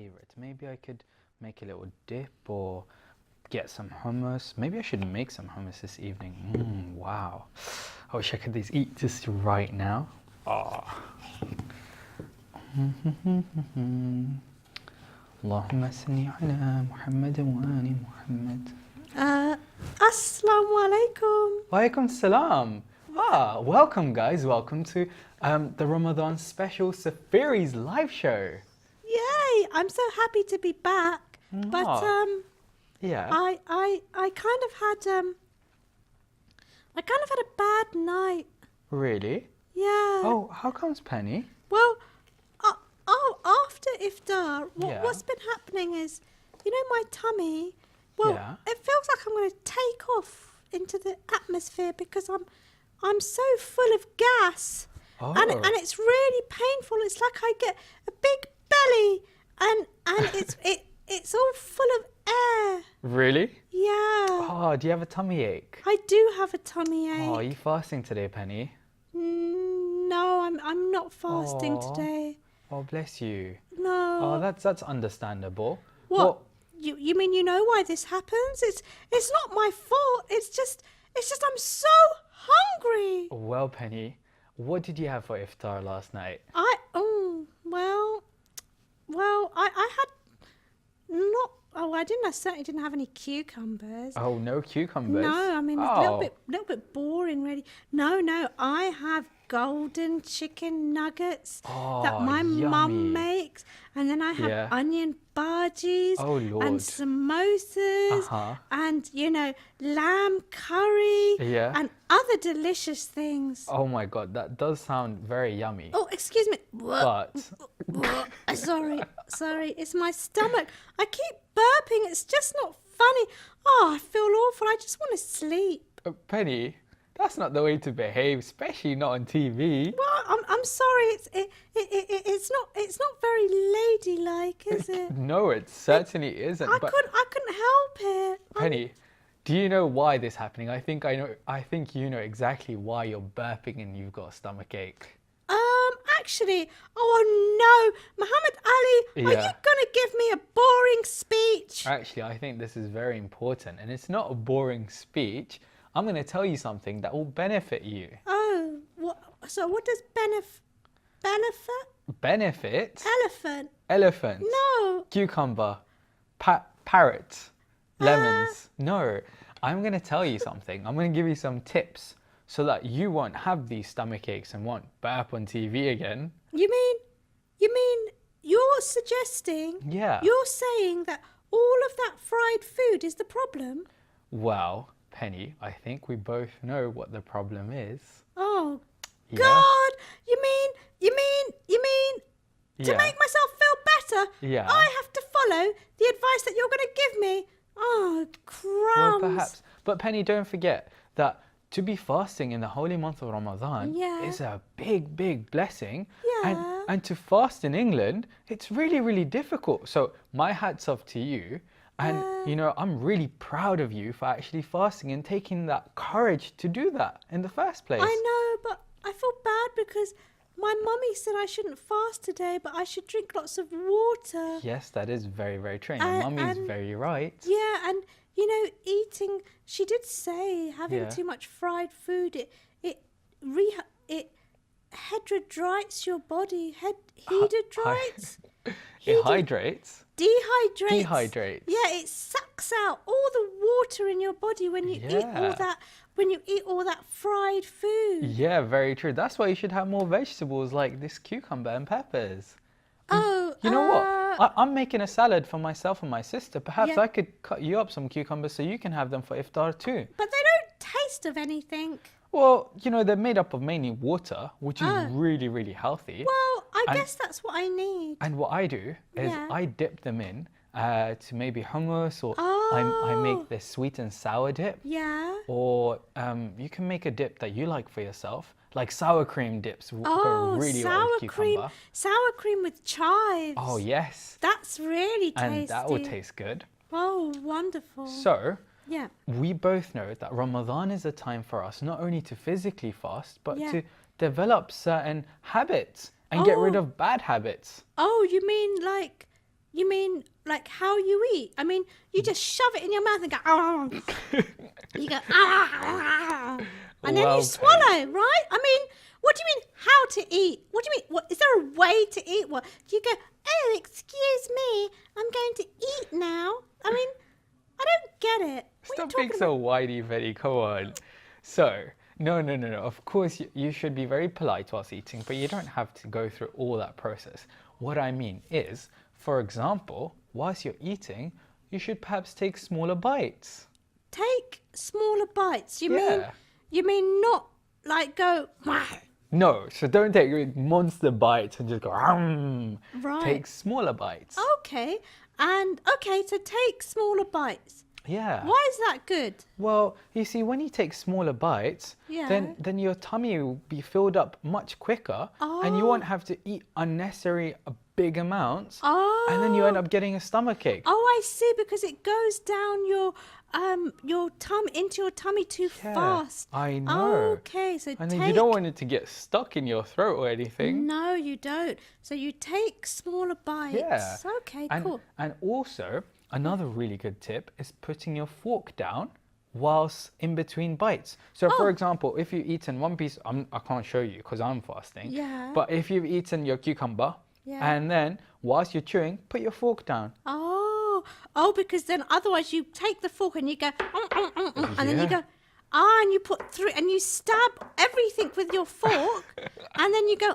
favorite. Maybe I could make a little dip or get some hummus. Maybe I should make some hummus this evening. Wow. I wish I could eat this right now. Oh. Allahumma salli ala Muhammad wa ali Muhammad. Assalamu alaikum. Walaikum salam. Welcome guys. Welcome to the Ramadan Special Safeeries live show. Yay! I'm so happy to be back. But yeah. I kind of had a bad night. Really? Yeah. Oh, how comes, Penny? Well, after iftar, what's been happening is, my tummy. Well, Yeah. it feels like I'm going to take off into the atmosphere because I'm so full of gas, Oh. and it's really painful. It's like I get a big belly, and it's all full of air. Really? Yeah. Oh, do you have a tummy ache? I do have a tummy ache. Oh, are you fasting today, Penny? No, I'm not fasting Aw. today. Oh, bless you. No. Oh, that's understandable. What? Well, You mean you know why this happens? It's not my fault. It's just I'm so hungry. well, Penny, what did you have for iftar last night? I certainly didn't have any cucumbers. Oh, no cucumbers? No, I mean it's Oh. a little bit boring really. No, I have golden chicken nuggets that Oh, my yummy. mum makes, and then I have Yeah. onion bhajis Oh, Lord. and samosas Uh-huh. and lamb curry Yeah. and other delicious things. Oh my God, that does sound very yummy. Oh, excuse me. But Sorry, it's my stomach. I keep burping. It's just not funny. Oh, I feel awful. I just want to sleep. Penny, that's not the way to behave, especially not on TV. Well, I'm sorry. It's not very ladylike, is it? No, it certainly isn't. I But couldn't help it. Penny, do you know why this is happening? I think you know exactly why you're burping and you've got a stomach ache. Actually, oh no, Muhammad Ali, are Yeah. you gonna give me a boring speech? Actually, I think this is very important, and it's not a boring speech. I'm going to tell you something that will benefit you. Oh, so what does benefit? Benefit? Elephant? Elephant. No. Cucumber. Parrot. Lemons. No. I'm going to tell you something. I'm going to give you some tips so that you won't have these stomach aches and won't burp on TV again. You mean you're suggesting? Yeah. You're saying that all of that fried food is the problem? Well, Penny, I think we both know what the problem is. Oh, Yeah. God! You mean to Yeah. make myself feel better? Yeah. I have to follow the advice that you're going to give me. Oh, crumbs! Well, perhaps. But Penny, don't forget that to be fasting in the Holy Month of Ramadan Yeah. is a big, big blessing. Yeah. And to fast in England, it's really, really difficult. So my hat's off to you. And, I'm really proud of you for actually fasting and taking that courage to do that in the first place. I know, but I feel bad because my mummy said I shouldn't fast today, but I should drink lots of water. Yes, that is very, very true. And your mummy is and- very right. Yeah, and eating. She did say having Yeah. too much fried food it hydrates your body. Hydrates. It hydrates. Dehydrates. Dehydrates. Yeah, it sucks out all the water in your body when you eat all Yeah. that. When you eat all that fried food. Yeah, very true. That's why you should have more vegetables like this cucumber and peppers. Oh, You know what? I'm making a salad for myself and my sister. Perhaps Yeah. I could cut you up some cucumbers so you can have them for iftar too. But they don't taste of anything. Well, they're made up of mainly water, which is Oh. really, really healthy. Well, I And- guess that's what I need. And what I do is Yeah. I dip them in to maybe hummus, or I Oh. make this sweet and sour dip. Yeah. Or you can make a dip that you like for yourself, like sour cream dips go Oh, really well with cucumber. sour cream with chives. Oh, yes. That's really tasty. And that will taste good. Oh, wonderful. So, Yeah. we both know that Ramadan is a time for us not only to physically fast, but Yeah. to develop certain habits and get rid Oh. of bad habits. Oh, you mean like You mean like how you eat? I mean, you just shove it in your mouth and go, oh. You go, ah, and then Well, you swallow, right? I mean, what do you mean how to eat? What do you mean? What is there a way to eat? What do you go? Oh, excuse me, I'm going to eat now. I mean, I don't get it. What are you Stop being talking so whitey, Betty. Come on. So, no. Of course, you should be very polite whilst eating, but you don't have to go through all that process. What I mean is, for example, whilst you're eating, you should perhaps take smaller bites. Take smaller bites. You Yeah. mean not like go. No, so don't take monster bites and just go. Right. Take smaller bites. Okay. So take smaller bites. Yeah. Why is that good? Well, you see, when you take smaller bites, Yeah. then your tummy will be filled up much quicker, and you won't have to eat unnecessary big amounts, and then you end up getting a stomachache. Oh, I see, because it goes down your tummy into your tummy too fast. I know. Okay, so And then you don't want it to get stuck in your throat or anything. No, you don't. So you take smaller bites. Yeah. Okay, And, cool. and also, another really good tip is putting your fork down whilst in between bites. So, for example, if you've eaten one piece, I can't show you because I'm fasting. Yeah. But if you've eaten your cucumber, Yeah. and then whilst you're chewing, put your fork down. Oh, because then otherwise you take the fork and you go, and then you Yeah. go, and you put through and you stab everything with your fork, and then you go,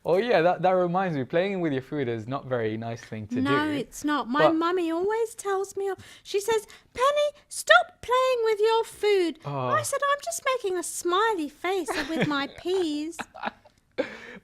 Oh yeah, that reminds me, playing with your food is not very nice thing to do. No, it's not. My But- mummy always tells me, she says, Penny, stop playing with your food. I said, I'm just making a smiley face with my peas.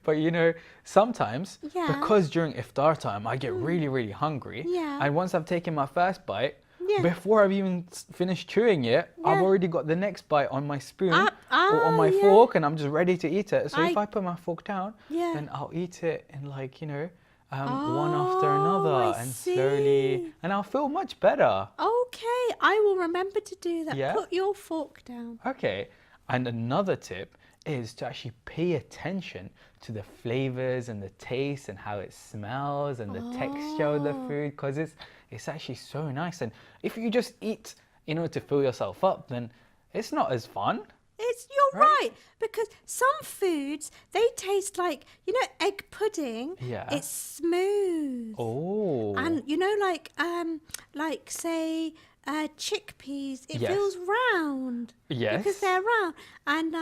But you know, sometimes, Yeah. because during iftar time, I get really, really hungry. Yeah. And once I've taken my first bite, Yeah. before I've even finished chewing it, I've Yeah. already got the next bite on my spoon or on ah, my yeah. fork, and I'm just ready to eat it. So if I- I put my fork down, Yeah. then I'll eat it in like, one after another I and slowly, see. and I'll feel much better. Okay, I will remember to do that. Yeah? Put your fork down. Okay, and another tip is to actually pay attention to the flavors and the taste and how it smells and the texture of the food, because it's actually so nice. And if you just eat, to fill yourself up, then it's not as fun. You're right, because some foods, they taste like, egg pudding. Yeah. It's smooth. Oh. And like say chickpeas, it Yes. feels round. Yes. Because they're round. And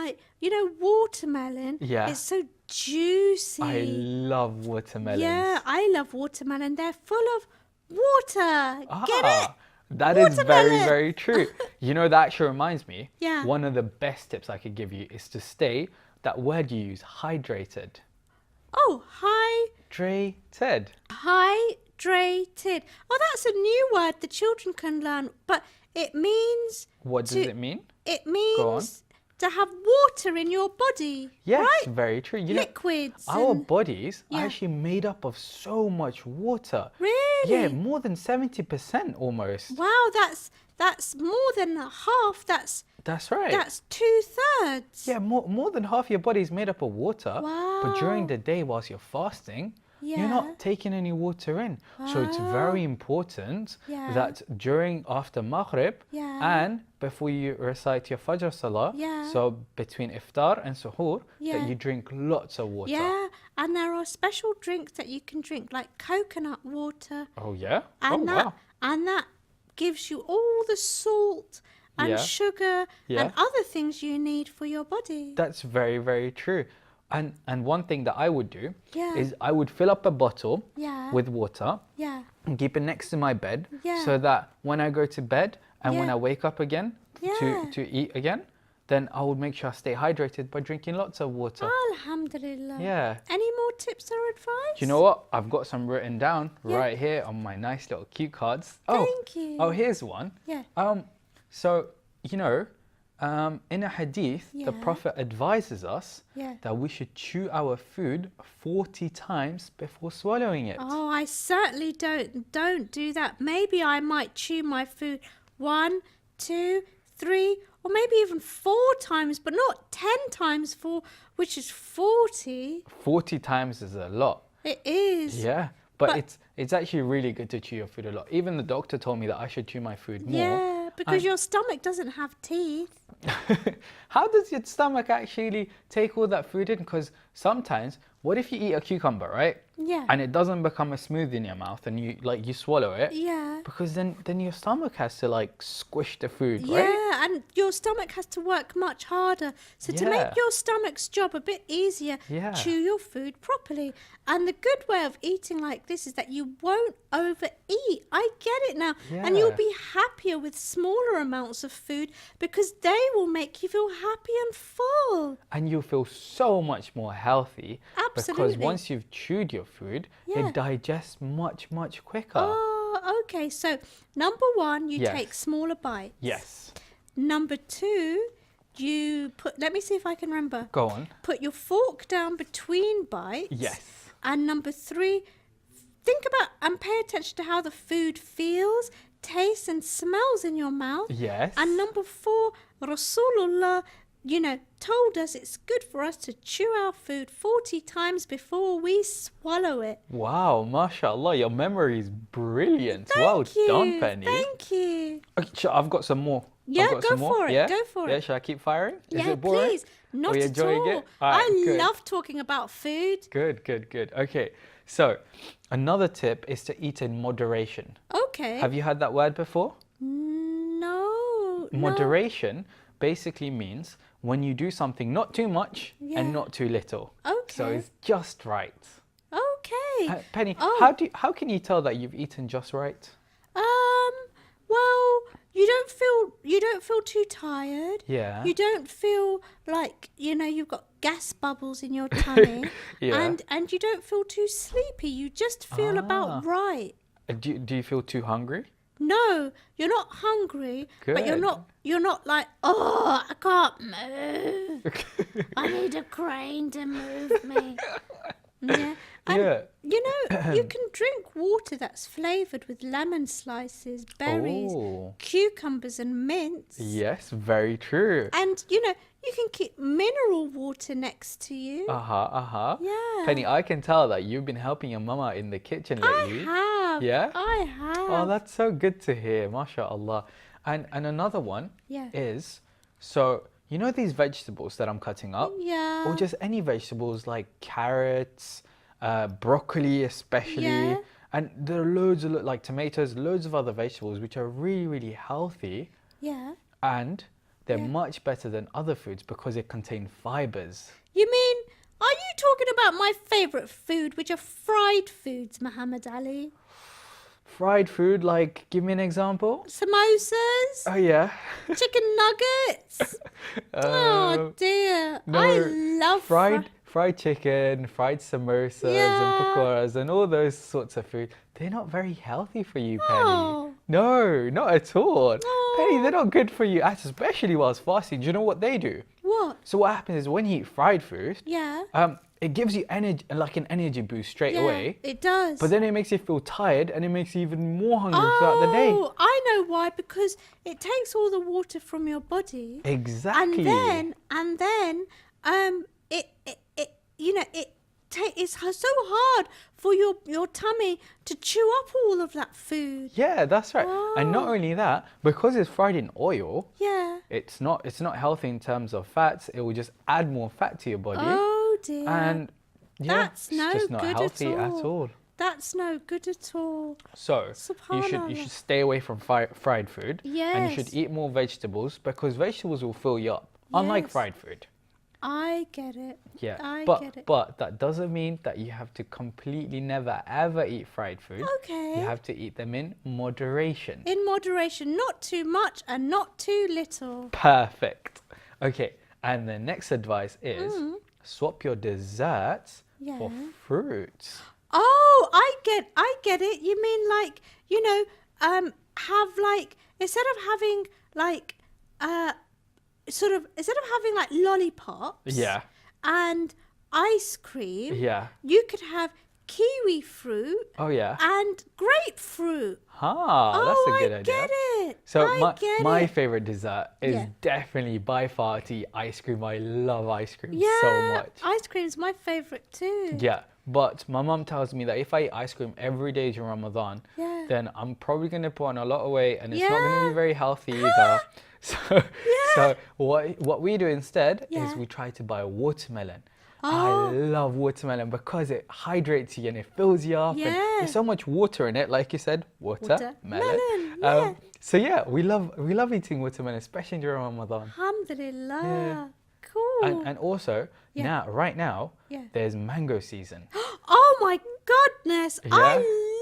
watermelon. Yeah. It's so juicy. I love watermelons. Yeah, I love watermelon. They're full of water. Get it? That is very, Watermelon. very true. That actually reminds me. Yeah. One of the best tips I could give you is to stay, that word you use, hydrated. Oh, Hydrated. hydrated. Oh, that's a new word the children can learn, but it means What does it mean? It on. means to have water in your body. Yes, right? very true. Liquids. Our and- bodies are Yeah. actually made up of so much water. Really? Yeah, more than 70% almost. Wow, that's more than half. That's right. That's 2/3. Yeah, more than half your body is made up of water. But during Wow. the day whilst you're fasting, you're Yeah. not taking any water in. So it's very important Yeah. that after Maghrib Yeah. and before you recite your Fajr Salah, Yeah. so between Iftar and Suhoor, Yeah. that you drink lots of water. Yeah, and there are special drinks that you can drink, like coconut water, Oh, yeah? and wow. that gives you all the salt and Yeah. sugar Yeah. and other things you need for your body. That's very, very true. And one thing that I would do Yeah. is I would fill up a bottle Yeah. with water Yeah. and keep it next to my bed, Yeah. so that when I go to bed and when Yeah. I wake up again Yeah. to eat again, then I would make sure I stay hydrated by drinking lots of water. Alhamdulillah. Yeah. Any more tips or advice? Do you know what? I've got some written down right here on my nice little cute cards. Thank you. Oh, here's one. Yeah. So, in a hadith, the Yeah. Prophet advises us Yeah. that we should chew our food 40 times before swallowing it. Oh, I certainly don't do that. Maybe I might chew my food 1, 2, 3, or maybe even 4 times, but not 10 times 4, which is 40. 40 times is a lot. It is. Yeah. But it's actually really good to chew your food a lot. Even the doctor told me that I should chew my food more. Yeah, because your stomach doesn't have teeth. How does your stomach actually take all that food in? Because sometimes, what if you eat a cucumber, right? Yeah. And it doesn't become a smoothie in your mouth, and you swallow it. Yeah. Because then your stomach has to like squish the food, Yeah, right? and your stomach has to work much harder. So to Yeah. make your stomach's job a bit easier, Yeah. chew your food properly. And the good way of eating like this is that you won't overeat. I get it now. And you'll Yeah. be happier with smaller amounts of food because they will make you feel happy and full. And you'll feel so much more healthy. Because Absolutely. once you've chewed your food, Yeah. it digests much, much quicker. Oh, okay. So number one, you Yes. take smaller bites. Yes. Number two, you put, let me see if I can remember. Go on. Put your fork down between bites. Yes. And number three, think about and pay attention to how the food feels, tastes, and smells in your mouth. Yes. And number four, Rasulullah, told us it's good for us to chew our food 40 times before we swallow it. Wow, mashallah, your memory is brilliant. Thank Well you. done, Penny. Thank you. Okay, sure, I've got some more. Yeah, I've got go some more. for it, Yeah? go for Yeah, it. should I keep firing? Is Yeah, it boring? please. Not Are you at enjoying all. it? All right, I good. love talking about food. Good, good, good. Okay, so another tip is to eat in moderation. Okay. Have you heard that word before? No. Moderation basically means when you do something not too much Yeah. and not too little. So Okay. it's just right. Okay. Penny, Oh. how can you tell that you've eaten just right? Well, you don't feel too tired. Yeah. You don't feel like, you've got gas bubbles in your tummy. Yeah. And you don't feel too sleepy. You just feel Ah. about right. Do you feel too hungry? No, you're not hungry, but Good. you're not like, oh, I can't move. I need a crane to move me. Yeah. And Yeah. you can drink water that's flavoured with lemon slices, berries, Oh. cucumbers and mints. Yes, very true. And you can keep mineral water next to you. Uh-huh. Yeah. Penny, I can tell that you've been helping your mama in the kitchen I lately. have. Yeah? I have. Oh, that's so good to hear, mashallah. And another one Yeah. is, so you know these vegetables that I'm cutting up? Yeah. Or just any vegetables like carrots, broccoli especially. Yeah. And there are loads of, like tomatoes, loads of other vegetables which are really, really healthy. Yeah. And they're Yeah. much better than other foods because they contain fibers. You mean, are you talking about my favourite food, which are fried foods, Muhammad Ali? Fried food, like, give me an example. Samosas? Oh, yeah. Chicken nuggets? Oh dear. I love fried chicken, fried samosas Yeah. and pakoras and all those sorts of food. They're not very healthy for you, Penny. Oh. No, not at all. Oh. Penny, they're not good for you, especially whilst fasting. Do you know what they do? What? So what happens is when you eat fried food, Yeah. it gives you energy, like an energy boost straight Yeah, away. it does. But then it makes you feel tired and it makes you even more hungry throughout the day. Oh, I know why. Because it takes all the water from your body. Exactly. And then, it's so hard for your tummy to chew up all of that food. Yeah, that's right. And not Oh. only that, because it's fried in oil, Yeah. it's not healthy in terms of fats. It will just add more fat to your body. Oh dear. And yeah, That's it's no just not good healthy at all. That's no good at all. So you Subhanallah. should stay away from fried food. And you should Yes. eat more vegetables because vegetables will fill you up. Unlike Yes. fried food. I get it. Yeah. I but get it. but that doesn't mean that you have to completely never ever eat fried food. Okay. You have to eat them in moderation. In moderation, not too much and not too little. Perfect. Okay. And the next advice is swap your desserts for Yeah. fruits. Oh, I get it. You mean like, have like, instead of having like like lollipops Yeah. and ice cream, Yeah. you could have kiwi fruit Oh yeah. and grapefruit. That's a good I idea. get it. So I get my it. favorite dessert is Yeah. definitely by far to eat ice cream. I love ice cream Yeah, so much. ice cream's my favorite too. Yeah, But my mum tells me that if I eat ice cream every day during Ramadan, Yeah. then I'm probably going to put on a lot of weight and it's not going to Yeah. be very healthy either. So, so what we do instead is Yeah. we try to buy watermelon. Oh. I love watermelon because it hydrates you and it fills you up. And Yeah. there's so much water in it, like you said, watermelon. Watermelon, yeah. So yeah, we love eating watermelon, especially during Ramadan. Alhamdulillah. Yeah. Cool. And also right now, Yeah. there's mango season. Oh my goodness. I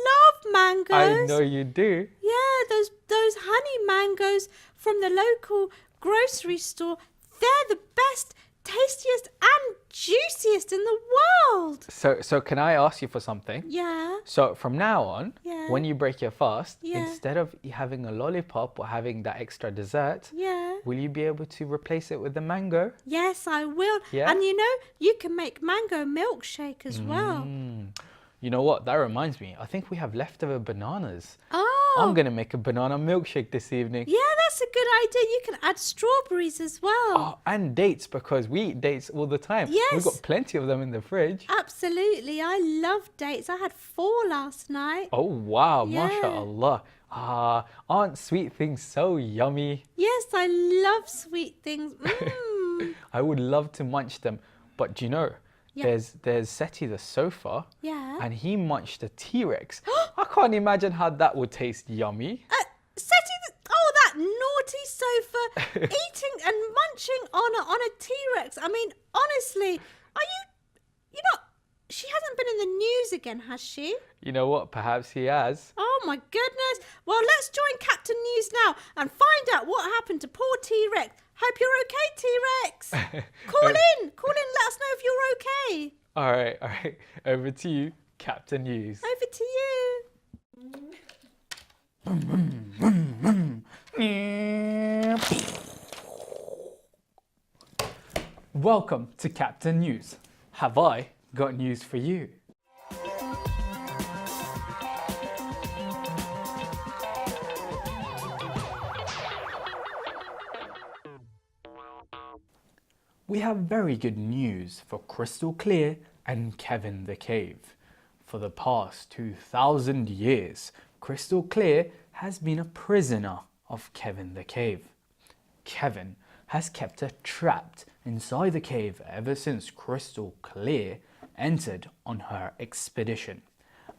love mangoes. I know you do. Yeah, those honey mangoes from the local grocery store. They're the best, tastiest and juiciest in the world. So can I ask you for something? Yeah. So from now on, Yeah. when you break your fast, Yeah. instead of having a lollipop or having that extra dessert, Yeah. will you be able to replace it with the mango? Yes, I will. Yeah? And you know, you can make mango milkshake as well. You know what? That reminds me. I think we have leftover bananas. Oh. I'm going to make a banana milkshake this evening. Yeah, that's a good idea. You can add strawberries as well. Oh, and dates, because we eat dates all the time. We've Yes. got plenty of them in the fridge. Absolutely. I love dates. I had 4 last night. Oh, wow. Yeah. MashaAllah. Aren't sweet things so yummy? Yes, I love sweet things. I would love to munch them. But do you know, Yeah. there's Seti the sofa, Yeah. and he munched a T-Rex. I can't imagine how that would taste yummy. That naughty sofa eating and munching on a T-Rex. I mean, honestly, you know, she hasn't been in the news again, has she? You know what? Perhaps he has. Oh my goodness. Well, let's join Captain News now and find out what happened to poor T-Rex. Hope you're okay, T-Rex. Call in, let us know if you're okay. All right. Over to you, Captain News. Over to you. Welcome to Captain News. Have I got news for you? We have very good news for Crystal Clear and Kevin the Cave. For the past 2,000 years, Crystal Clear has been a prisoner of Kevin the Cave. Kevin has kept her trapped inside the cave ever since Crystal Clear entered on her expedition.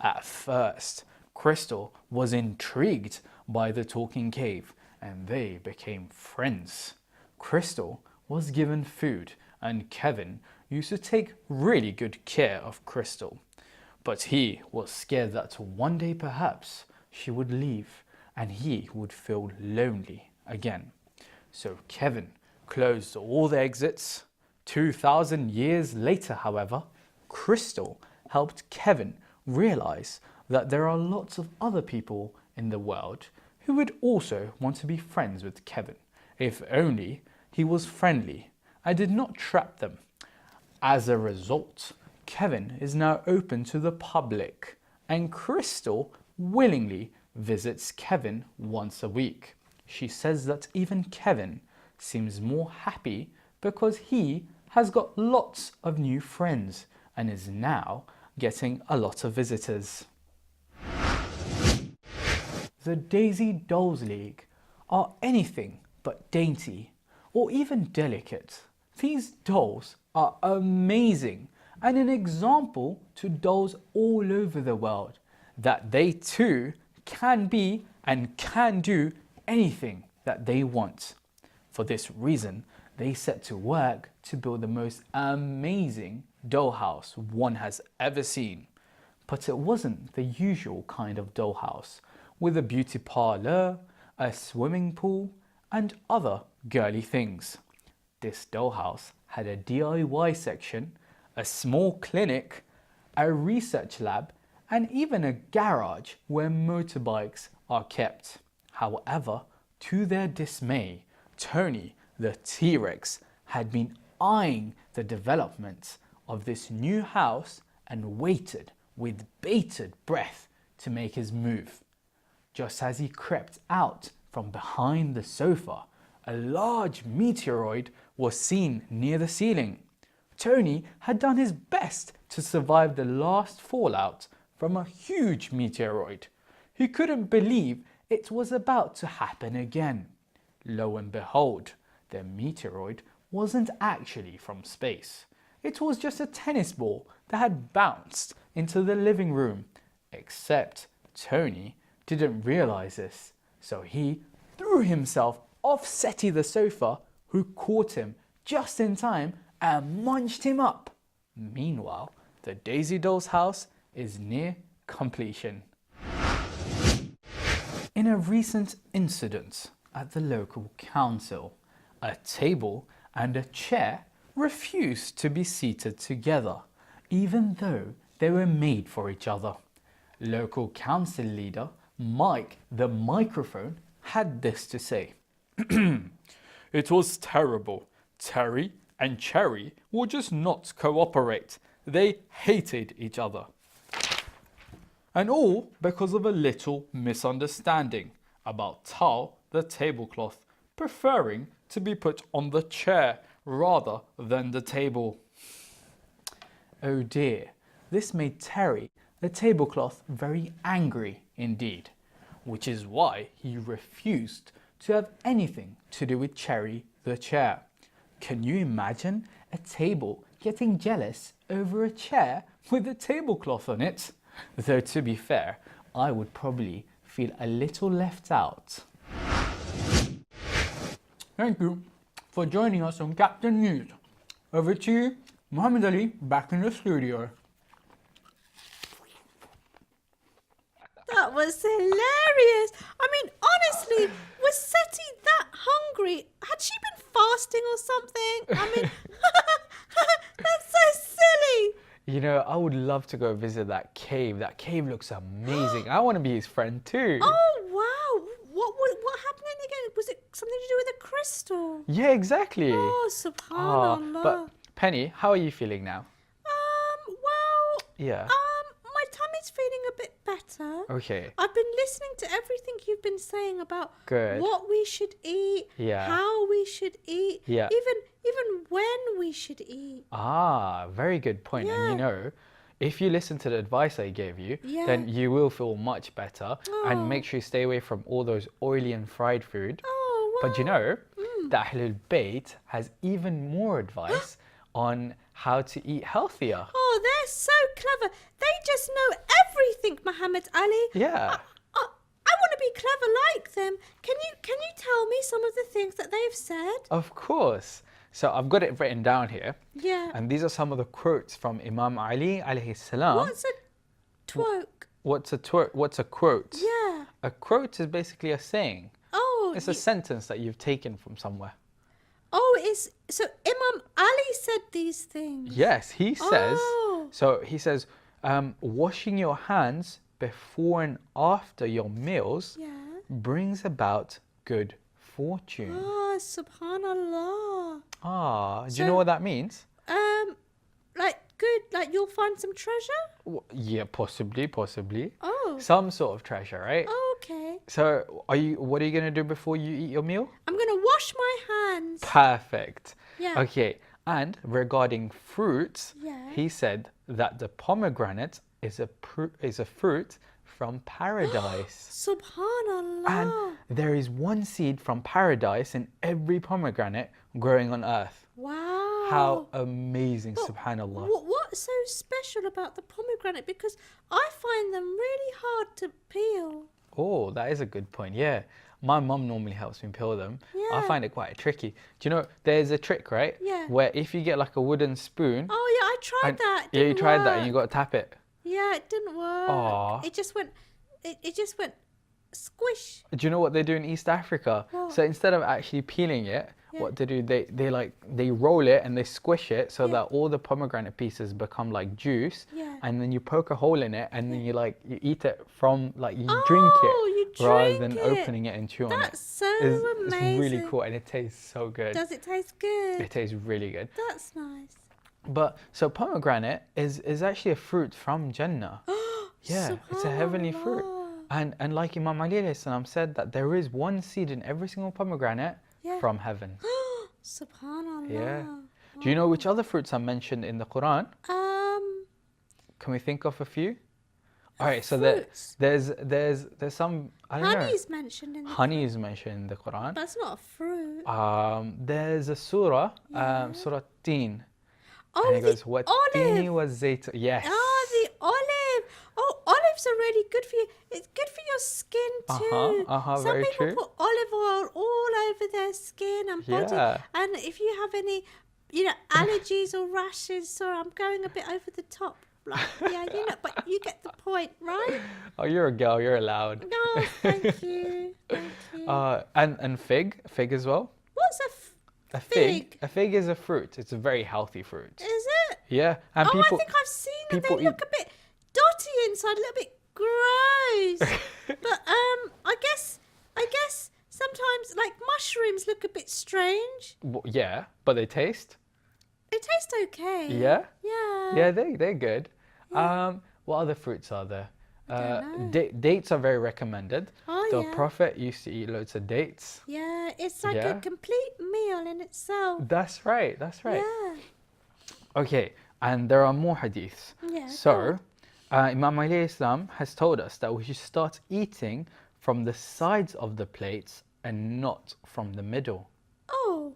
At first, Crystal was intrigued by the talking cave and they became friends. Crystal was given food and Kevin used to take really good care of Crystal. But he was scared that one day perhaps she would leave and he would feel lonely again. So Kevin closed all the exits. 2,000 years later, however, Crystal helped Kevin realize that there are lots of other people in the world who would also want to be friends with Kevin, if only he was friendly and did not trap them. As a result, Kevin is now open to the public, and Crystal willingly visits Kevin once a week. She says that even Kevin seems more happy because he has got lots of new friends and is now getting a lot of visitors. The Daisy Dolls League are anything but dainty or even delicate. These dolls are amazing and an example to dolls all over the world that they too can be and can do anything that they want. For this reason, they set to work to build the most amazing dollhouse one has ever seen. But it wasn't the usual kind of dollhouse, with a beauty parlour, a swimming pool, and other girly things. This dollhouse had a DIY section, a small clinic, a research lab, and even a garage where motorbikes are kept. However, to their dismay, Tony, the T-Rex, had been eyeing the development of this new house and waited with bated breath to make his move. Just as he crept out from behind the sofa, a large meteoroid was seen near the ceiling. Tony had done his best to survive the last fallout from a huge meteoroid. He couldn't believe it was about to happen again. Lo and behold, the meteoroid wasn't actually from space. It was just a tennis ball that had bounced into the living room. Except Tony didn't realize this, so he threw himself off Seti the sofa, who caught him just in time and munched him up. Meanwhile, the Daisy Doll's house is near completion. In a recent incident at the local council, a table and a chair refused to be seated together, even though they were made for each other. Local council leader Mike the Microphone had this to say. It was terrible. Terry and Cherry would just not cooperate. They hated each other. And all because of a little misunderstanding about towel the tablecloth, preferring to be put on the chair rather than the table. Oh dear, this made Terry the tablecloth very angry indeed, which is why he refused to have anything to do with Cherry the chair. Can you imagine a table getting jealous over a chair with a tablecloth on it? Though to be fair, I would probably feel a little left out. Thank you for joining us on Captain News. Over to you, Mohammed Ali, back in the studio. That was hilarious. I mean, honestly, was Seti that hungry? Had she been fasting or something? I mean, that's so silly. You know, I would love to go visit that cave. That cave looks amazing. I want to be his friend too. Oh, wow. What happened again? Was it something to do with a crystal? Yeah, exactly. Oh, subhanallah. But Penny, how are you feeling now? Well, Yeah. my tummy's feeling a bit better. Okay. I've been listening to everything you've been saying about Good. what we should eat, Yeah. how we should eat, Yeah. even when we should eat. Ah, very good point. And you Yeah. know, if you listen to the advice I gave you, Yeah. then you will feel much better. Oh. And make sure you stay away from all those oily and fried food. Oh, wow. But you know, the Ahlul Bayt has even more advice on how to eat healthier. Oh, they're so clever. They just know everything, Muhammad Ali. Yeah. I want to be clever like them. Can you tell me some of the things that they've said? Of course. So I've got it written down here. Yeah. And these are some of the quotes from Imam Ali alayhi salam. What's a twerk? What's a quote? Yeah. A quote is basically a saying. Oh, It's a sentence that you've taken from somewhere. so Imam Ali said these things. Yes, he says. Oh. So he says, washing your hands before and after your meals Yeah. brings about good fortune. Ah, subhanallah. Do you know what that means? Like good, like you'll find some treasure? Yeah, possibly. Oh. Some sort of treasure, right? Oh, okay. So what are you going to do before you eat your meal? I'm going to wash my hands. Perfect. Yeah. Okay, and regarding fruits, Yeah. he said that the pomegranate is a fruit from paradise. Subhanallah. And there is one seed from paradise in every pomegranate growing on earth. Wow. How amazing, subhanallah. What's so special about the pomegranate? Because I find them really hard to peel. Oh, that is a good point. Yeah. My mum normally helps me peel them. I Yeah. find it quite tricky. Do you know, there's a trick, right? Yeah. Where if you get like a wooden spoon. Oh, yeah, I tried and- that. It Yeah, you didn't tried that and you work. got to tap it. Yeah, it didn't work. Aw. It just went squish. Do you know what they do in East Africa? What? So instead of actually peeling it, Yeah. what they do, they roll it and they squish it so Yeah. that all the pomegranate pieces become like juice. Yeah. And then you poke a hole in it and then you eat it from you Oh, drink you it rather than drink it. opening it and chew on it. That's so It's really amazing. cool and it tastes so good. Does it taste good? It tastes really good. That's nice. But so pomegranate is actually a fruit from Jannah. Yeah, it's a heavenly fruit. Subhanallah. And like Imam Ali alayhi salam said that there is one seed in every single pomegranate Yeah. from heaven. Subhanallah. Yeah. Do you know which other fruits are mentioned in the Quran? Um, Can we think of a few? All right, so fruits. there's some, I don't know. Honey's mentioned in the Honey is mentioned in the Quran. That's not a fruit. There's a surah, Yeah. Surah Teen, Oh, and it the goes, "Wat-tini olive. was-zaytun." Yes. Ah, the olive. Oh, olives are really good for you. It's good for your skin too. Some Very people true. put olive oil all over their skin and body. Yeah. And if you have any, allergies or rashes, or I'm going a bit over the top. Like, yeah, but you get the point, right? Oh, you're a girl. You're allowed. No, thank you. Thank you. And fig as well. What's A fig? A fig is a fruit. It's a very healthy fruit. Is it? Yeah, and Oh, people. I think I've seen them. They people look a bit dotty inside, a little bit gross. But I guess sometimes like mushrooms look a bit strange. Yeah, but they taste. They taste okay. Yeah. Yeah. Yeah, they're good. What other fruits are there? don't Dates are very recommended. Oh, The yeah. Prophet used to eat loads of dates. Yeah, it's like Yeah. a complete meal in itself. That's right. That's right. Yeah. Okay, and there are more hadiths. Yeah, go So, Imam Ali Islam has told us that we should start eating from the sides of the plates and not from the middle. Oh,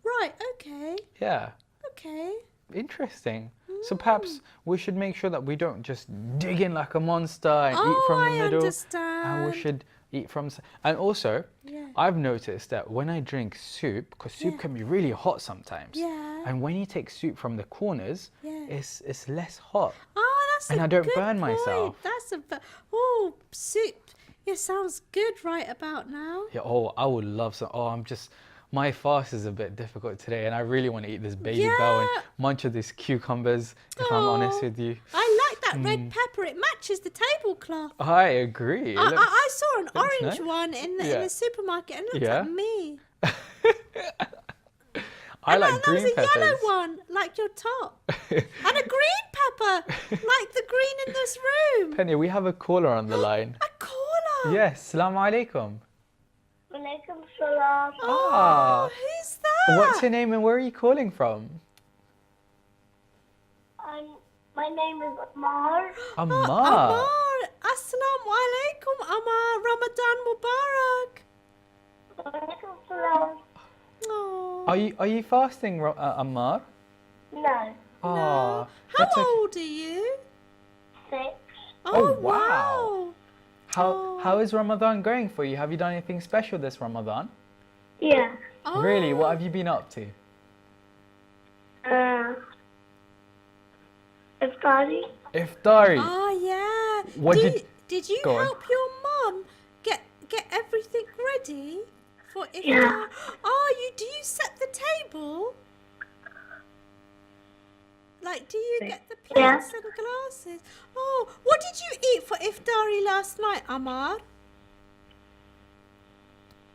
right. Okay. Yeah, Okay. interesting. So perhaps we should make sure that we don't just dig in like a monster and eat Oh, from the I middle. understand. And we should eat from. And also, Yeah. I've noticed that when I drink soup, because soup Yeah. can be really hot sometimes. Yeah. And when you take soup from the corners, Yeah. it's less hot. Oh, that's And a I don't good burn point. myself. That's oh, soup. Yeah, sounds good right about now. Yeah, oh, I would love some. Oh, my fast is a bit difficult today, and I really want to eat this baby bell and Yeah. munch of these cucumbers, if I'm honest with you. I like that red pepper. It matches the tablecloth. I agree. It looks- I saw an looks orange nice. one in Yeah. the supermarket and it looked Yeah. like me. I like There green was a peppers. yellow one, like your top. And a green pepper, like the green in this room. Penny, we have a caller on the line. A cola. Yes, Assalamu alaikum. Walaikum salam. Oh, Ah. who's that? What's your name and where are you calling from? My name is Amar. Ammar. Amar. Assalamu alaikum, Amar. Ramadan Mubarak. Walaikum salam. Oh. Are you fasting, Ammar? No. Ah, No. How that's okay. old are you? 6. Oh, Oh, wow. wow. How is Ramadan going for you? Have you done anything special this Ramadan? Yeah. Oh. Really? What have you been up to? Iftari. Iftari. Oh, yeah. What did you Go on. help your mum get everything ready for iftar? Yeah. Oh, do you set the table? Like, do you get the plates Yeah. and glasses? Oh, what did you eat for iftari last night, Amar?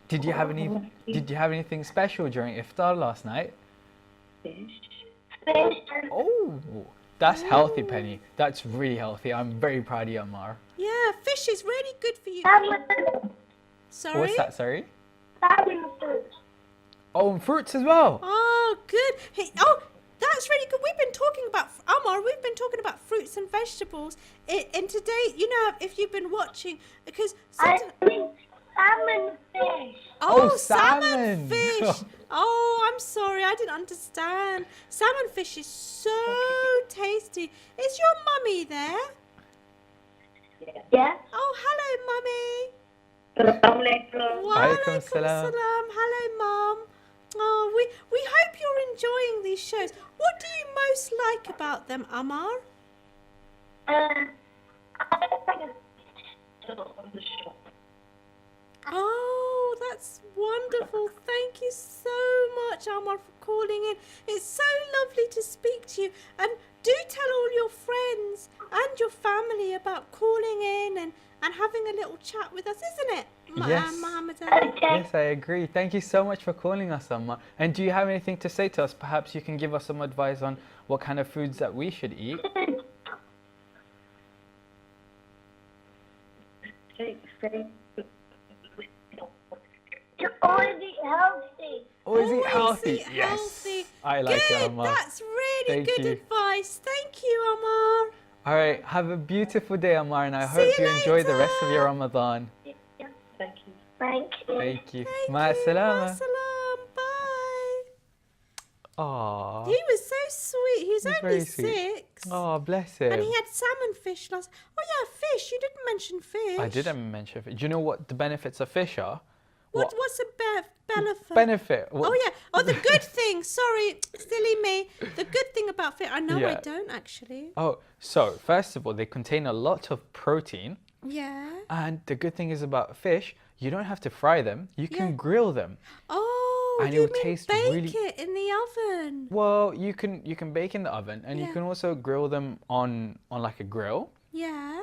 Did you have anything special during iftar last night? Fish. Oh, that's healthy, Penny. That's really healthy. I'm very proud of you, Ammar. Yeah, fish is really good for you. Salmon. Sorry? What's that, sorry? Salmon fruit. Oh, and fruits as well. Oh, good. Hey, that's really good. We've been talking about fruits and vegetables. And today, if you've been watching, because I think salmon fish. Oh, salmon salmon. fish. Oh, I'm sorry, I didn't understand. Salmon fish is so tasty. Is your mummy there? Yeah. Oh, hello, mummy. Assalamualaikum. Walaikum salam. Hello, Mum. Oh, we hope you're enjoying these shows. What do you most like about them, Amar? Oh, that's wonderful. Thank you so much, Amar, for calling in. It's so lovely to speak to you. And do tell all your friends and your family about calling in and having a little chat with us, isn't it, Yes. Mohammed Ali? Yes, I agree. Thank you so much for calling us, Ammar. And do you have anything to say to us? Perhaps you can give us some advice on what kind of foods that we should eat. You're already healthy. Always eat Always healthy. eat Yes. healthy. I like it, Good. Ammar. That's really Thank good you. advice. Thank you, Ammar. All right, have a beautiful day, Ammar, and I See hope you you enjoy the rest of later. your Ramadan. Yeah. Thank you. Thank you. Thank you. Thank Ma you. salama. Masalam. Bye. Aww. He was so sweet. He was He's only very sweet. 6. Oh, bless him. And he had salmon fish last. Oh yeah, fish. You didn't mention fish. I didn't mention fish. Do you know what the benefits of fish are? What's a benefit? Benefit? Oh yeah. Oh, the good thing. Sorry, silly me. The good thing about fish. I know I Yeah. don't actually. Oh, so first of all, they contain a lot of protein. Yeah. And the good thing is about fish, you don't have to fry them. You can Yeah. grill them. Oh, And you it'll mean taste bake really- it in the oven? Well, you can bake in the oven, and you Yeah. can also grill them on like a grill. Yeah.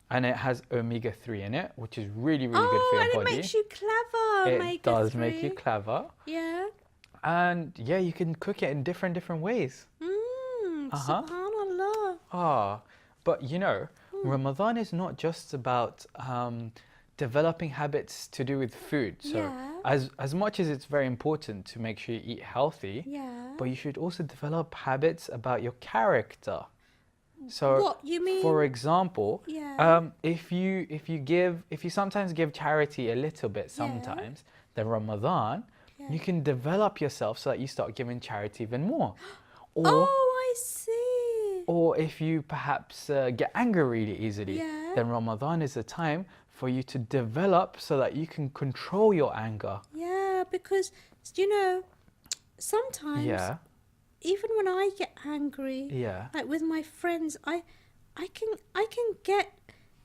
And it has omega-3 in it, which is really good for Oh, your and it body. makes you clever. It does make you clever. Yeah. And yeah, you can cook it in different ways. Uh-huh. Subhanallah. Ah, but you know, Hmm. Ramadan is not just about developing habits to do with food. So Yeah. as much as it's very important to make sure you eat healthy, Yeah. but you should also develop habits about your character. So What, you mean- for example, Yeah. if you sometimes give charity a little bit sometimes, then Ramadan, you can develop yourself so that you start giving charity even more. Or Oh, I see. or if you perhaps get angry really easily, Yeah. then Ramadan is a time for you to develop so that you can control your anger. Yeah, because you know, sometimes Yeah, even when I get angry, yeah. like with my friends, I can get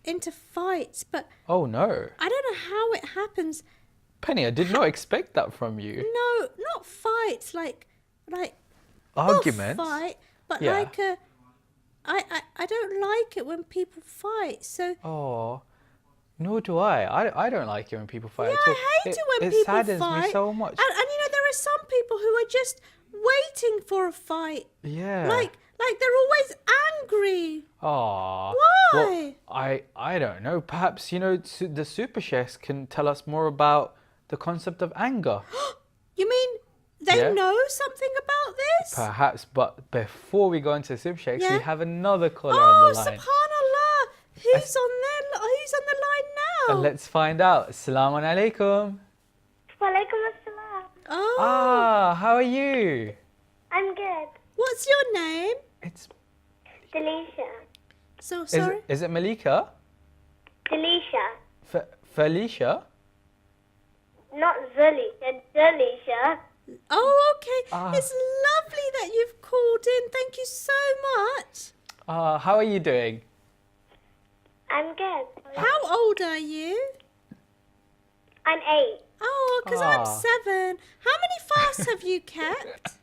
into fights, but Oh no. I don't know how it happens. Penny, I did not expect that from you. No, not fights, like Arguments? not fight, but Yeah. like I don't like it when people fight. So Oh, nor do I. I don't like it when people fight yeah, at all. I hate it when it people saddens fight. me so much. And you know, there are some people who are just waiting for a fight. Yeah. Like they're always angry. Aw. Why? Well, I don't know. Perhaps, you know, the super chefs can tell us more about the concept of anger. You mean they Yeah. know something about this? Perhaps, but before we go into super chefs, Yeah. we have another caller Oh, on the line. subhanallah. Who's on the line now? Let's find out. Assalamu alaikum. Walaikum assalam. Oh, Ah, how are you? I'm good. what's your name? It's Delisha. So is, sorry. is it Malika? Delisha. Felicia? Not Zulisha. Delisha. Oh, okay. Ah. It's lovely that you've called in. Thank you so much. How are you doing? I'm good. How old are you? I'm 8. Oh, because I'm Ah. 7. How many fasts have you kept?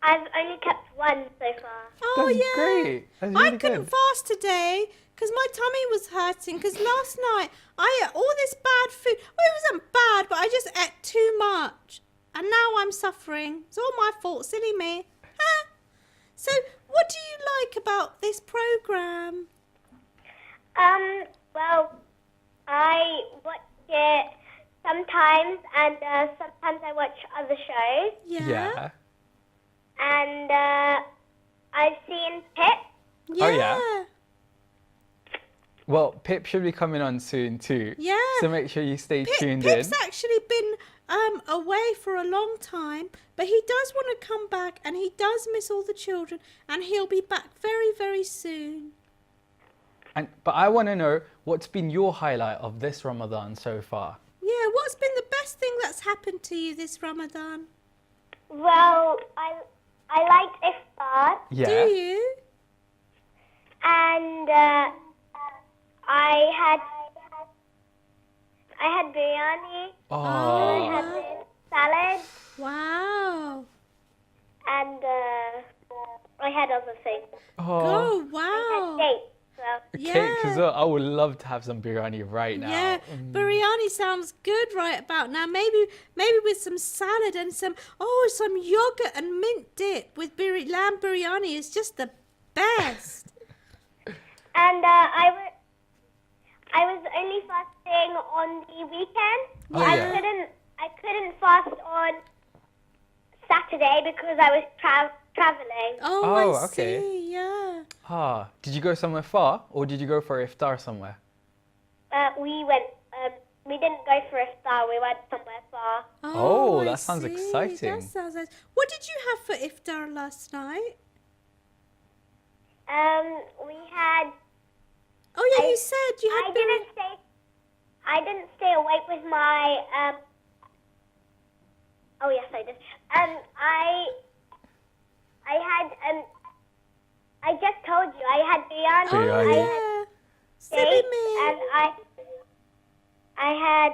I've only kept one so far. Oh, That's yeah. great. That's I really couldn't good. fast today because my tummy was hurting because last night I ate all this bad food. Well, it wasn't bad, but I just ate too much. And now I'm suffering. It's all my fault, silly me. Huh? So, what do you like about this program? Well, I watch it sometimes, and sometimes I watch other shows. Yeah. And I've seen Pip. Oh, yeah? Well, Pip should be coming on soon too. Yeah. So make sure you stay tuned Pip's in. actually been away for a long time, but he does want to come back, and he does miss all the children, and he'll be back very, very soon. But I want to know what's been your highlight of this Ramadan so far. Yeah, what's been the best thing that's happened to you this Ramadan? Well, I liked iftar, Yeah. Do you? and I had biryani, I Oh. had salad, Wow. and I had other things. Oh, I had wow. dates. So Cake as Yeah. well. I would love to have some biryani right now. Yeah, biryani sounds good right about now. Maybe with some salad and some yogurt and mint dip with lamb biryani is just the best. And I was only fasting on the weekend. Oh, yeah. I couldn't fast on have today because I was traveling. Oh, Oh, I okay. see. Yeah. Ah, did you go somewhere far or did you go for iftar somewhere? We went. We didn't go for a star. We went somewhere far. Oh, I that sounds see. exciting. That sounds nice. What did you have for iftar last night? We had. Oh yeah, you said you had. I didn't stay awake with my. Oh yes, I did. I had. I just told you I had biryani. Oh Biryani. I yeah. had Silly steak, me. and I had.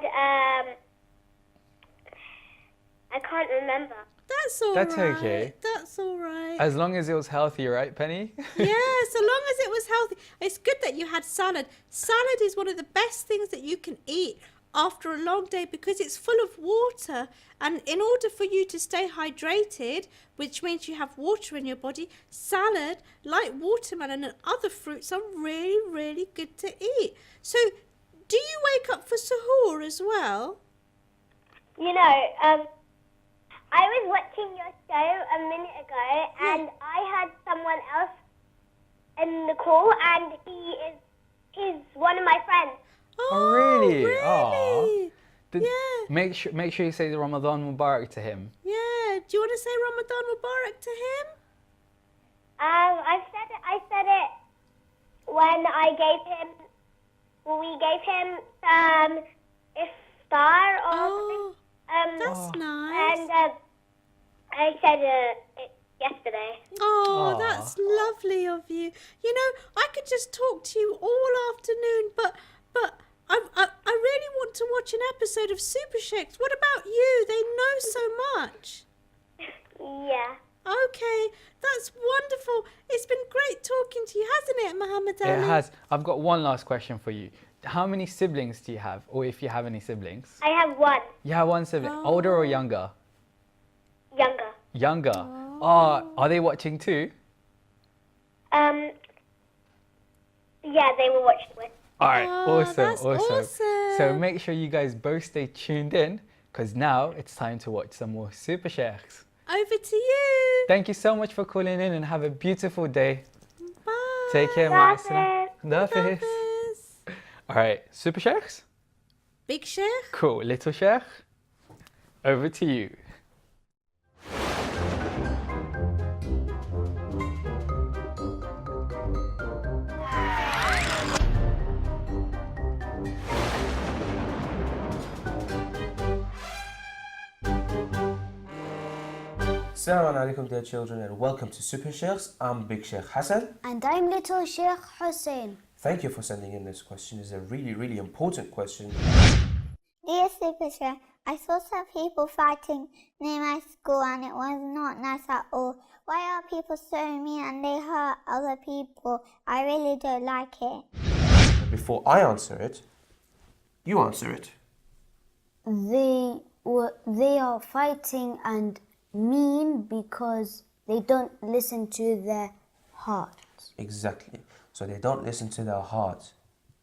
I can't remember. That's all That's right. okay. That's all right. As long as it was healthy, right, Penny? Yeah, so long as it was healthy. It's good that you had salad. Salad is one of the best things that you can eat after a long day because it's full of water. And in order for you to stay hydrated, which means you have water in your body, salad, like watermelon and other fruits, are really, really good to eat. So, do you wake up for suhoor as well? You know, I was watching your show a minute ago, and I had someone else in the call, and he's one of my friends. Oh, really? Really? Did- Yeah. Make sure you say the Ramadan Mubarak to him. Yeah. Do you want to say Ramadan Mubarak to him? I said it when we gave him some iftar or something. That's nice. And I said it yesterday. Oh, Aw. that's lovely of you. You know, I could just talk to you all afternoon, but I really want to watch an episode of Super Sheikhs. What about you? They know so much. Yeah. Okay, that's wonderful. It's been great talking to you, hasn't it, Mohammed Ali? It has. I've got one last question for you. How many siblings do you have? Or if you have any siblings? I have one. You have one sibling. Oh. Older or younger? Younger. Younger. Oh, are they watching too? Yeah, they were watching with. All right, Oh, awesome, that's awesome. So awesome. make sure you guys both stay tuned in because now it's time to watch some more Super Sheikhs. Over to you. Thank you so much for calling in and have a beautiful day. Bye. Take care, Hafiz. Hafiz. Hafiz. All right, Super Sheikhs? Big Sheikh. Cool. Little Sheikh? Over to you. Assalamu alaikum dear children and welcome to Super Sheikhs. I'm Big Sheikh Hassan. And I'm little Sheikh Hussein. Thank you for sending in this question. It's a really important question. Dear Super Sheikh, I saw some people fighting near my school and it was not nice at all. Why are people so mean and they hurt other people? I really don't like it. But before I answer it, you answer it. They are fighting and mean because they don't listen to their hearts. Exactly. So they don't listen to their heart.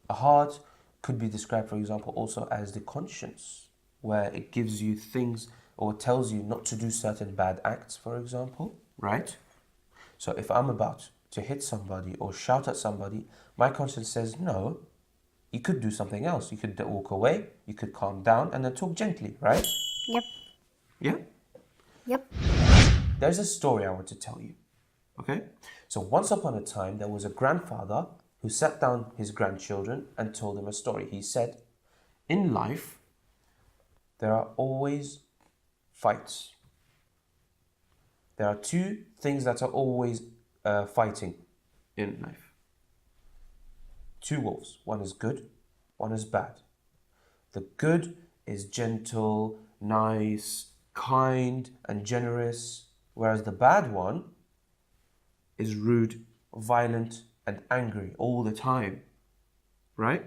A heart could be described, for example, also as the conscience, where it gives you things or tells you not to do certain bad acts, for example, right? So if I'm about to hit somebody or shout at somebody, my conscience says, no, you could do something else. You could walk away, you could calm down and then talk gently, right? Yep. Yeah? Yep. There's a story I want to tell you, okay? So once upon a time, there was a grandfather who sat down his grandchildren and told them a story. He said, in life, there are always fights. There are two things that are always fighting in life. Two wolves. One is good, one is bad. The good is gentle, nice, kind, and generous, whereas the bad one is rude, violent, and angry all the time. Right?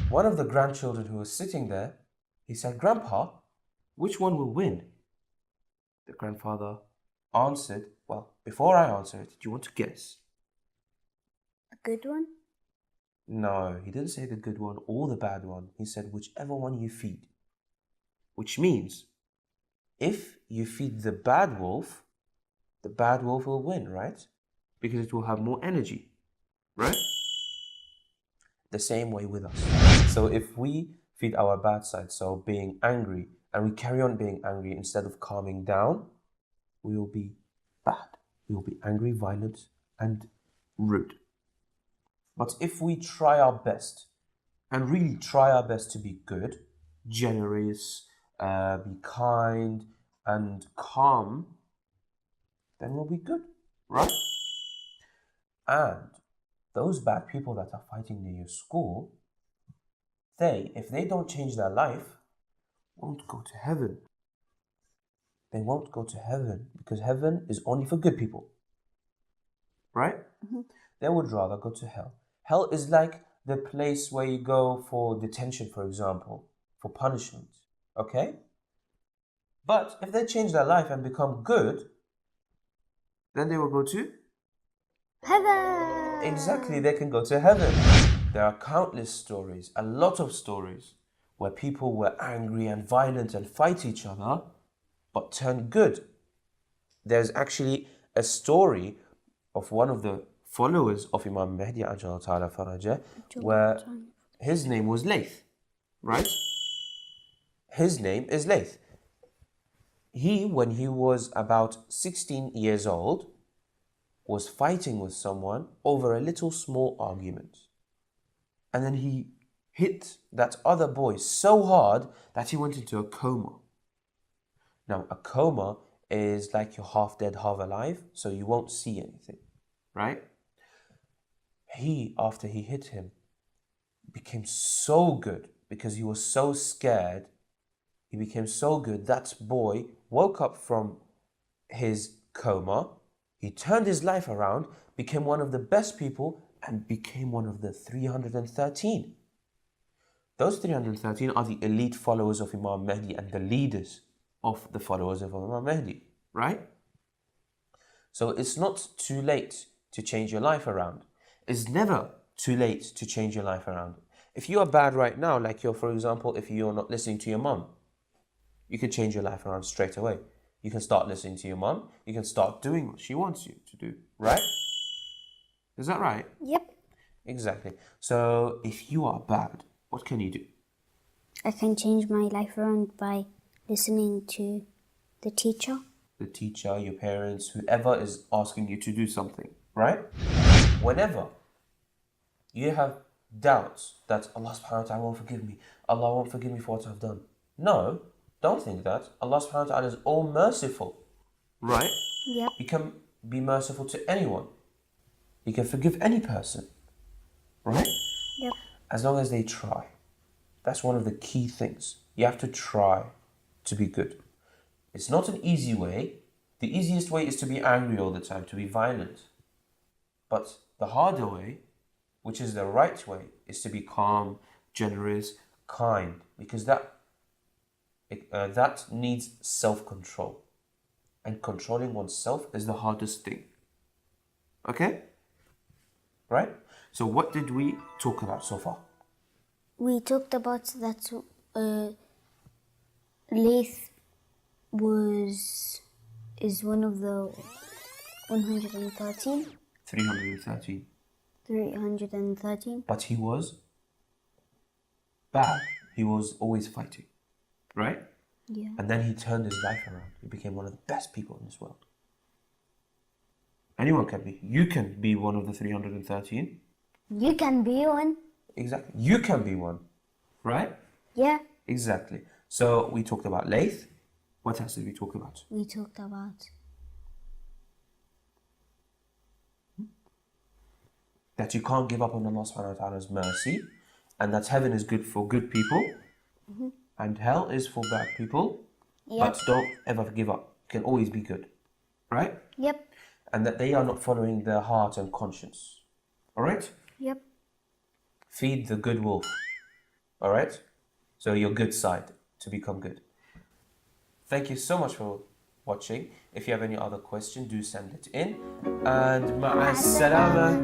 One of the grandchildren who was sitting there, he said, Grandpa, which one will win? The grandfather answered, well, before I answer it, do you want to guess? A good one? No, he didn't say the good one or the bad one. He said whichever one you feed. Which means, if you feed the bad wolf will win, right? Because it will have more energy, right? The same way with us. So if we feed our bad side, so being angry, and we carry on being angry instead of calming down, we will be bad. We will be angry, violent, and rude. But if we try our best, and really try our best to be good, generous, be kind, and calm, then we'll be good, right? And those bad people that are fighting near your school, if they don't change their life, won't go to heaven. They won't go to heaven because heaven is only for good people, right? They would rather go to hell. Hell is like the place where you go for detention, for example, for punishment, okay? But if they change their life and become good, then they will go to Heaven! exactly, they can go to heaven. There are countless stories, a lot of stories, where people were angry and violent and fight each other, but turn good. There's actually a story of one of the followers of Imam Mahdi Ajal Ta'ala Faraja, where his name was Layth, right? His name is Layth. He, when he was about 16 years old, was fighting with someone over a little small argument. And then he hit that other boy so hard that he went into a coma. Now, a coma is like you're half dead, half alive, so you won't see anything, right? After he hit him, became so good because he was so scared. He became so good. That boy woke up from his coma. He turned his life around, became one of the best people, and became one of the 313. Those 313 are the elite followers of Imam Mahdi and the leaders of the followers of Imam Mahdi, right? So it's not too late to change your life around. It's never too late to change your life around. If you are bad right now, like for example, if you're not listening to your mom, you can change your life around straight away. You can start listening to your mom. You can start doing what she wants you to do, right? Is that right? Yep. Exactly. So if you are bad, what can you do? I can change my life around by listening to the teacher. The teacher, your parents, whoever is asking you to do something, right? Whenever you have doubts that Allah subhanahu wa ta'ala won't forgive me, Allah won't forgive me for what I've done. No, don't think that. Allah subhanahu wa ta'ala is all merciful, right? Yep. He can be merciful to anyone. He can forgive any person, right? Yep. As long as they try. That's one of the key things. You have to try to be good. It's not an easy way. The easiest way is to be angry all the time, to be violent. But the harder way, which is the right way, is to be calm, generous, kind, because that needs self-control. And controlling oneself is the hardest thing. Okay? Right? So what did we talk about so far? We talked about that Layth is one of the 113. 313. 313. But he was bad. He was always fighting. Right? Yeah. And then he turned his life around. He became one of the best people in this world. Anyone can be. You can be one of the 313. You can be one. Exactly. You can be one. Right? Yeah. Exactly. So we talked about Layth. What else did we talk about? We talked about that you can't give up on Allah subhanahu wa ta'ala's mercy, and that heaven is good for good people, and hell is for bad people. Yep. But don't ever give up. You can always be good. Right? Yep. And that they are not following their heart and conscience. Alright? Yep. Feed the good wolf. Alright? So your good side to become good. Thank you so much for watching. If you have any other question, do send it in. And ma'as-salama.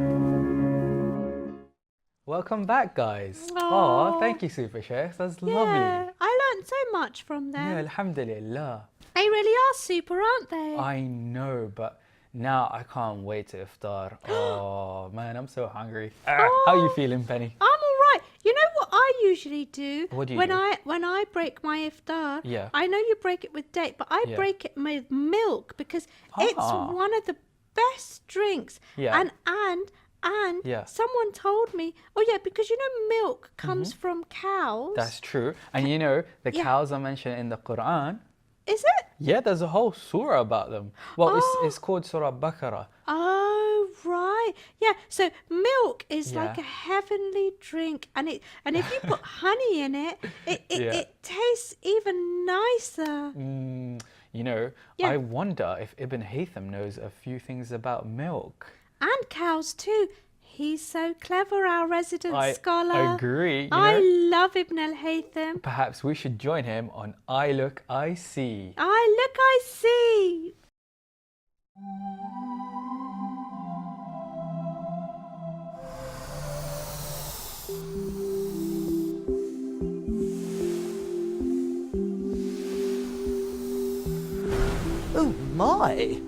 Welcome back, guys. Oh, thank you, Super Sheikhs. That's lovely. Yeah, I learned so much from them. Yeah, alhamdulillah. I They really are super, aren't they? I know, but now I can't wait to iftar. Oh man, I'm so hungry. How you feeling, Penny? I'm all right. You know what I usually do? What do you when do? when I break my iftar? Yeah. I know you break it with date, but I Yeah. break it with milk because it's Ah. one of the best drinks. Yeah. And Yeah. someone told me, oh yeah, because you know milk comes from cows. That's true. And you know, the Yeah. cows are mentioned in the Quran. Is it? Yeah, there's a whole surah about them. Well, Oh. it's called Surah Baqarah. Oh right, yeah. So milk is like Yeah. a heavenly drink, and if you put honey in it, Yeah. it tastes even nicer. You know, Yeah. I wonder if Ibn Haytham knows a few things about milk. And cows too. He's so clever, our resident I scholar. agree, you I know. love Ibn al-Haytham. Perhaps we should join him on I Look, I See. I look, I see. Oh my!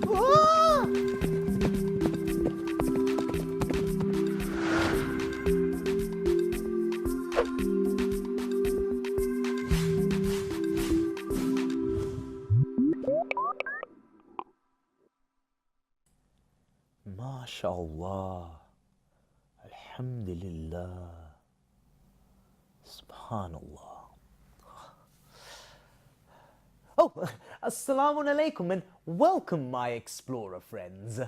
Ah! MashaAllah. Alhamdulillah. Subhanallah. Oh, assalamu alaikum and welcome my explorer friends.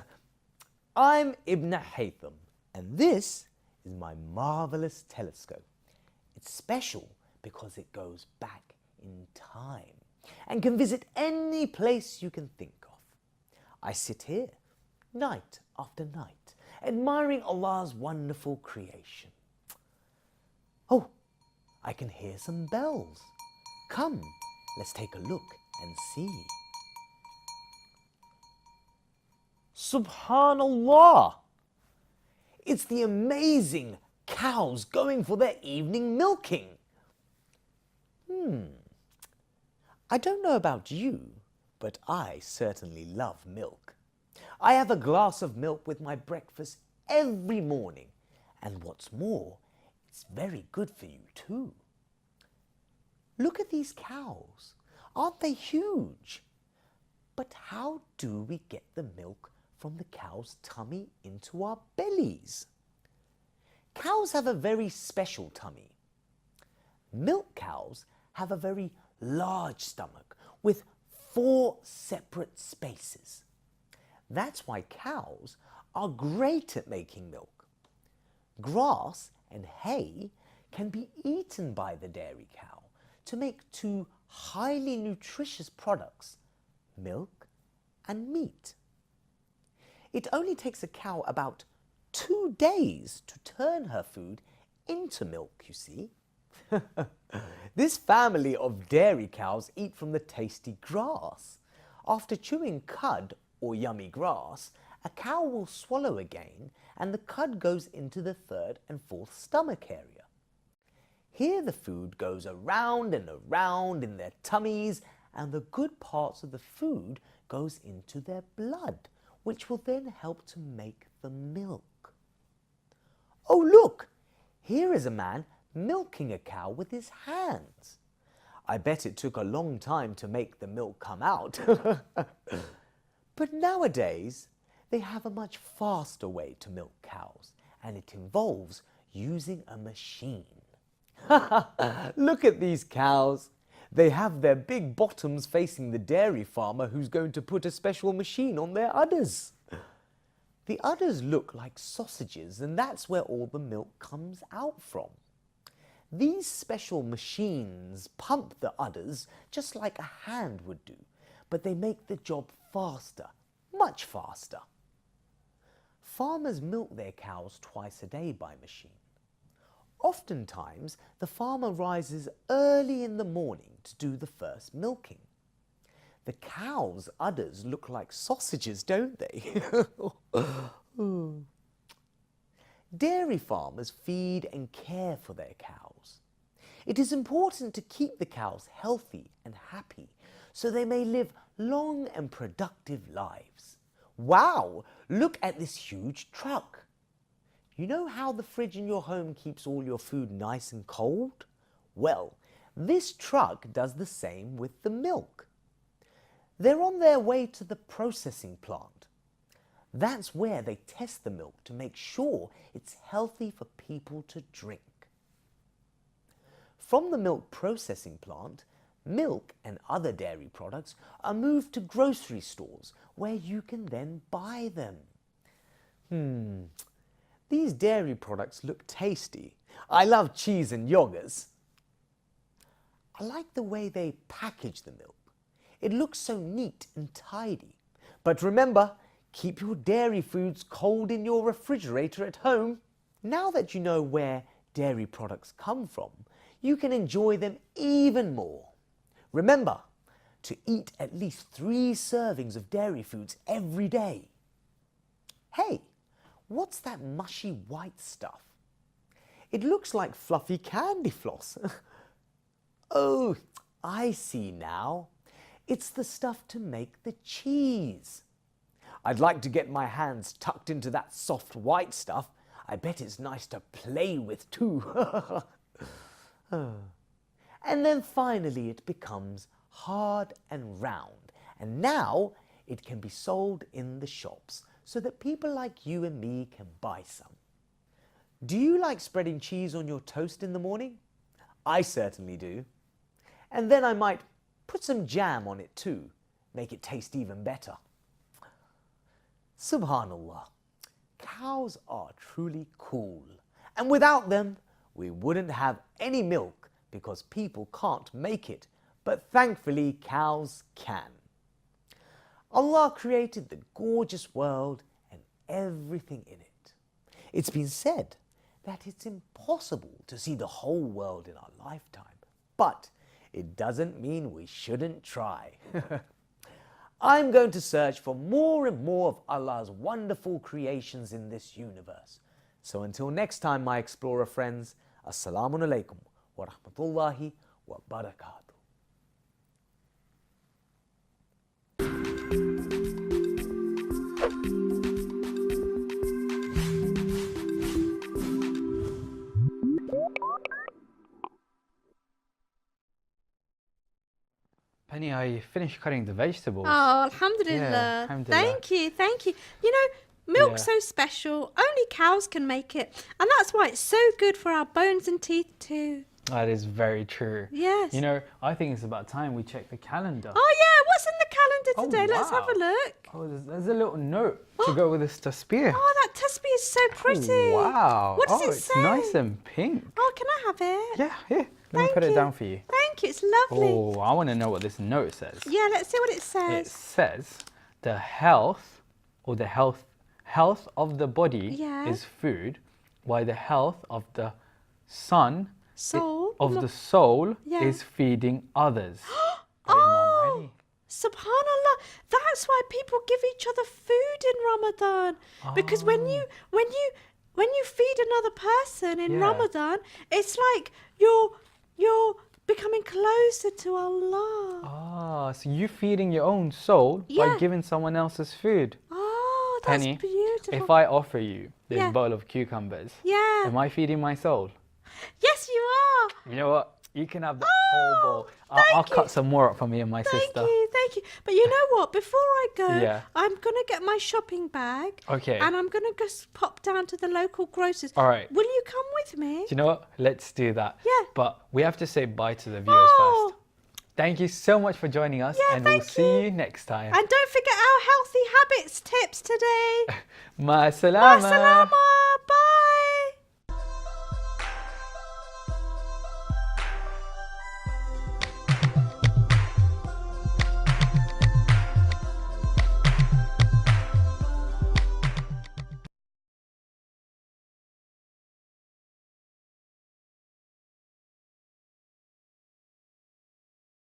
I'm Ibn Haytham and this is my marvelous telescope. It's special because it goes back in time and can visit any place you can think of. I sit here night after night, admiring Allah's wonderful creation. Oh, I can hear some bells. Come, let's take a look and see. Subhanallah! It's the amazing cows going for their evening milking. I don't know about you, but I certainly love milk. I have a glass of milk with my breakfast every morning. And what's more, it's very good for you too. Look at these cows. Aren't they huge? But how do we get the milk from the cow's tummy into our bellies? Cows have a very special tummy. Milk cows have a very large stomach with 4 separate spaces. That's why cows are great at making milk. Grass and hay can be eaten by the dairy cow to make 2 highly nutritious products, milk and meat. It only takes a cow about 2 days to turn her food into milk, you see. This family of dairy cows eat from the tasty grass. After chewing cud or yummy grass, a cow will swallow again and the cud goes into the 3rd and 4th stomach area. Here the food goes around and around in their tummies and the good parts of the food goes into their blood, which will then help to make the milk. Oh look! Here is a man milking a cow with his hands. I bet it took a long time to make the milk come out. But nowadays, they have a much faster way to milk cows, and it involves using a machine. Look at these cows. They have their big bottoms facing the dairy farmer who's going to put a special machine on their udders. The udders look like sausages, and that's where all the milk comes out from. These special machines pump the udders just like a hand would do, but they make the job faster, much faster. Farmers milk their cows twice a day by machine. Oftentimes, the farmer rises early in the morning to do the first milking. The cow's udders look like sausages, don't they? Dairy farmers feed and care for their cows. It is important to keep the cows healthy and happy so they may live long and productive lives. Wow, look at this huge truck. You know how the fridge in your home keeps all your food nice and cold? Well, this truck does the same with the milk. They're on their way to the processing plant. That's where they test the milk to make sure it's healthy for people to drink. From the milk processing plant, milk and other dairy products are moved to grocery stores where you can then buy them. These dairy products look tasty. I love cheese and yogurts. I like the way they package the milk. It looks so neat and tidy. But remember, keep your dairy foods cold in your refrigerator at home. Now that you know where dairy products come from, you can enjoy them even more. Remember to eat at least 3 servings of dairy foods every day. Hey, what's that mushy white stuff? It looks like fluffy candy floss. Oh, I see now. It's the stuff to make the cheese. I'd like to get my hands tucked into that soft white stuff. I bet it's nice to play with too. And then finally it becomes hard and round. And now it can be sold in the shops so that people like you and me can buy some. Do you like spreading cheese on your toast in the morning? I certainly do. And then I might put some jam on it too, make it taste even better. Subhanallah, cows are truly cool. And without them, we wouldn't have any milk because people can't make it. But thankfully, cows can. Allah created the gorgeous world and everything in it. It's been said that it's impossible to see the whole world in our lifetime. But it doesn't mean we shouldn't try. I'm going to search for more and more of Allah's wonderful creations in this universe. So until next time, my explorer friends, Assalamu alaikum wa rahmatullahi wa barakatuh. Penny, I finished cutting the vegetables. Oh, alhamdulillah. Yeah, alhamdulillah. Thank you, thank you. You know, milk's so special. Only cows can make it. And that's why it's so good for our bones and teeth too. That is very true. Yes. You know, I think it's about time we check the calendar. Oh yeah, what's in the calendar today? Let's have wow. a look. Oh, there's a little note to go with this tasbih. Oh, that tasbih is so pretty. Oh, wow. What does it it's say? nice and pink. Oh, can I have it? Yeah, here. Let me Thank put it you. down for you. Thank you, it's lovely. Oh, I want to know what this note says. Yeah, let's see what it It says. says the health or the health of the body Yeah. is food, while the health of the Soul. the soul Yeah. is feeding others. By Imam Oh, Ali. subhanallah. That's why people give each other food in Ramadan. Because when you feed another person in Yeah. Ramadan, it's like you're becoming closer to Allah. Ah, so you're feeding your own soul Yeah. by giving someone else's food. Oh, that's Penny, beautiful. if I offer you this Yeah. bowl of cucumbers, Yeah. am I feeding my soul? Yes, you are. You know what? You can have the whole bowl. I'll thank you. cut some more up for me and my Thank sister. you, thank you. But you know what? Before I go, Yeah. I'm going to get my shopping bag. Okay. And I'm going to just pop down to the local grocers. All right. Will you come with me? Do you know what? Let's do that. Yeah. But we have to say bye to the viewers Oh. first. Thank you so much for joining us, Yeah, and we'll thank see you next time. And don't forget our healthy habits tips today. Ma salama. Salama.